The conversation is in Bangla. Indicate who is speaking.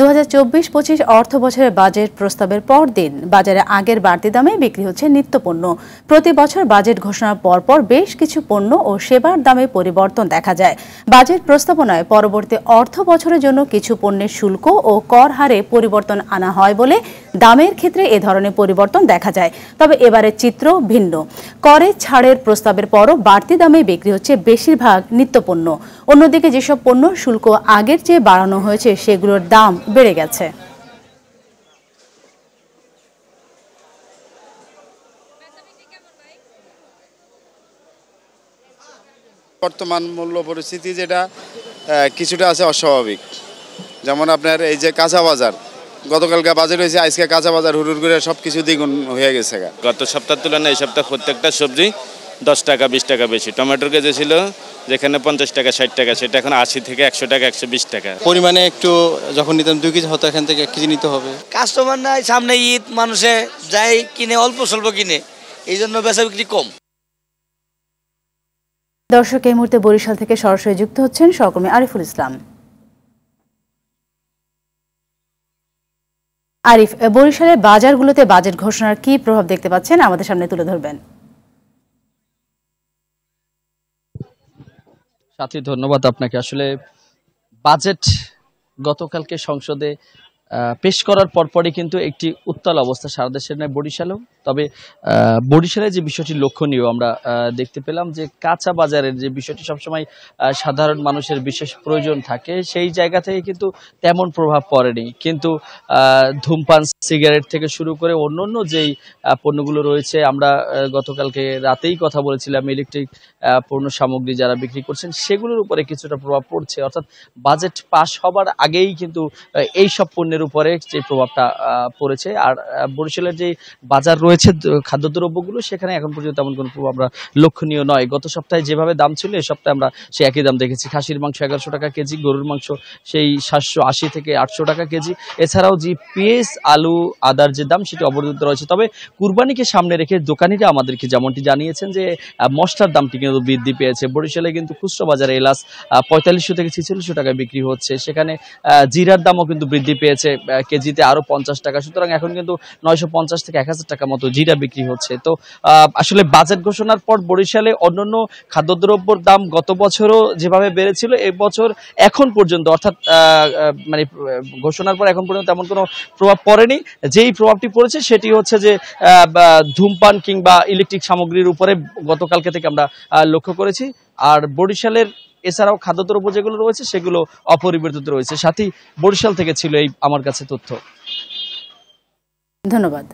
Speaker 1: 2024-25 অর্থ বছরের বাজেট প্রস্তাবের পরদিন বাজারে আগের বাড়তি দামে বিক্রি হচ্ছে নিত্যপণ্য। প্রতি বছর বাজেট ঘোষণার পরপর বেশ কিছু পণ্য ও সেবার দামে পরিবর্তন দেখা যায়। বাজেট প্রস্তাবনায় পরবর্তী অর্থ বছরের জন্য কিছু পণ্যের শুল্ক ও কর হারে পরিবর্তন আনা হয় বলে দামের ক্ষেত্রে এ ধরনের পরিবর্তন দেখা যায়। তবে এবারের চিত্র ভিন্ন। করের ছাড়ের প্রস্তাবের পরও বাড়তি দামে বিক্রি হচ্ছে বেশিরভাগ নিত্যপণ্য। অন্যদিকে যেসব পণ্য শুল্ক আগের চেয়ে বাড়ানো হয়েছে সেগুলোর দাম বেড়ে গেছে।
Speaker 2: বর্তমান মূল্য পরিস্থিতি যেটা কিছুটা আছে অস্বাভাবিক। যেমন আপনার এই যে কাঁচা বাজার, গতকালকে বাজার হয়েছে, আজকে কাঁচা বাজার হুড়ুর করে সবকিছু দ্বিগুণ হয়ে গেছে।
Speaker 3: গত সপ্তাহের তুলনায় এই সপ্তাহে প্রত্যেকটা সবজি 10 টাকা 20 টাকা বেশি। টমেটোর কেজি ছিল যেখানে 50 টাকা 60 টাকা, সেটা এখন 80 থেকে 100 টাকা 120 টাকা।
Speaker 4: পরিমাণে একটু যখন নিতাম 2 কেজি হতো, এখান থেকে 1 কেজি নিতে হবে।
Speaker 5: কাস্টমার নাই, সামনে ঈদ, মানুষে যাই কিনে অল্প স্বল্প কিনে, এই জন্য বেচা বিক্রি কম।
Speaker 1: দর্শক, এই মুহূর্তে বরিশাল থেকে সরাসরি যুক্ত হচ্ছেন সহকর্মী আরিফুল ইসলাম। আরিফ, বরিশালের বাজারগুলোতে বাজেট ঘোষণার কি প্রভাব দেখতে পাচ্ছেন আমাদের সামনে তুলে ধরবেন?
Speaker 6: সাথী, ধন্যবাদ আপনাকে। আসলে বাজেট গতকালকে সংসদে পেশ করার পরপরই কিন্তু একটি উত্তাল অবস্থা সারা দেশের নয়, বরিশালেও। তবে বরিশালে যে বিষয়টি লক্ষণীয় আমরা দেখতে পেলাম যে কাঁচা বাজারের যে বিষয়টি সবসময় সাধারণ মানুষের বিশেষ প্রয়োজন থাকে, সেই জায়গা থেকে কিন্তু তেমন প্রভাব পড়েনি। কিন্তু ধূমপান, সিগারেট থেকে শুরু করে অন্যান্য যেই পণ্যগুলো রয়েছে, আমরা গতকালকে রাতেই কথা বলেছিলাম, ইলেকট্রিক পণ্য সামগ্রী যারা বিক্রি করছেন সেগুলোর উপরে কিছুটা প্রভাব পড়ছে। অর্থাৎ বাজেট পাশ হবার আগেই কিন্তু এই সব পণ্যের উপরে যে প্রভাবটা পড়েছে। আর বরিশালের যে বাজার রয়েছে খাদ্যদ্রব্যগুলো, সেখানে এখন পর্যন্ত তেমন কোনো প্রভাব আমরা লক্ষণীয় নয়। গত সপ্তাহে যেভাবে দাম ছিল, এই সপ্তাহে আমরা সেই একই দাম দেখেছি। খাসির মাংস 1100 টাকা কেজি, গরুর মাংস সেই 780 থেকে 800 টাকা কেজি। এছাড়াও যে পেঁয়াজ, আলু, আদার যে দাম সেটি অবরুদ্ধ রয়েছে। তবে কুরবানিকে সামনে রেখে দোকানিরা আমাদেরকে যেমনটি জানিয়েছেন যে মশলার দামটি কিন্তু বৃদ্ধি পেয়েছে। বরিশালে কিন্তু খুচরা বাজারে এলাচ 4500 থেকে 4600 টাকায় বিক্রি হচ্ছে। সেখানে জিরার দামও কিন্তু বৃদ্ধি পেয়েছে কেজিতে আরো 50 টাকা। সুতরাং এখন কিন্তু 950 থেকে 1000 টাকা মতো জিরা বিক্রি হচ্ছে। তো আসলে বাজেট ঘোষণার পর বরিশালে অন্যান্য খাদ্যদ্রব্যের দাম গত বছরও যেভাবে বেড়েছিল, এই বছর এখন পর্যন্ত, অর্থাৎ মানে ঘোষণার পর এখন পর্যন্ত তেমন কোনো প্রভাব পড়েনি। যেই প্রভাবটি পড়েছে সেটি হচ্ছে যে ধূমপান কিংবা ইলেকট্রিক সামগ্রীর উপরে গতকালকে থেকে আমরা লক্ষ্য করেছি। আর বরিশালের এছাড়াও খাদ্যদ্রব্য যেগুলো রয়েছে সেগুলো অপরিবর্তিত রয়েছে। সাথী, বরিশাল থেকে ছিল এই আমার কাছে তথ্য।
Speaker 1: ধন্যবাদ।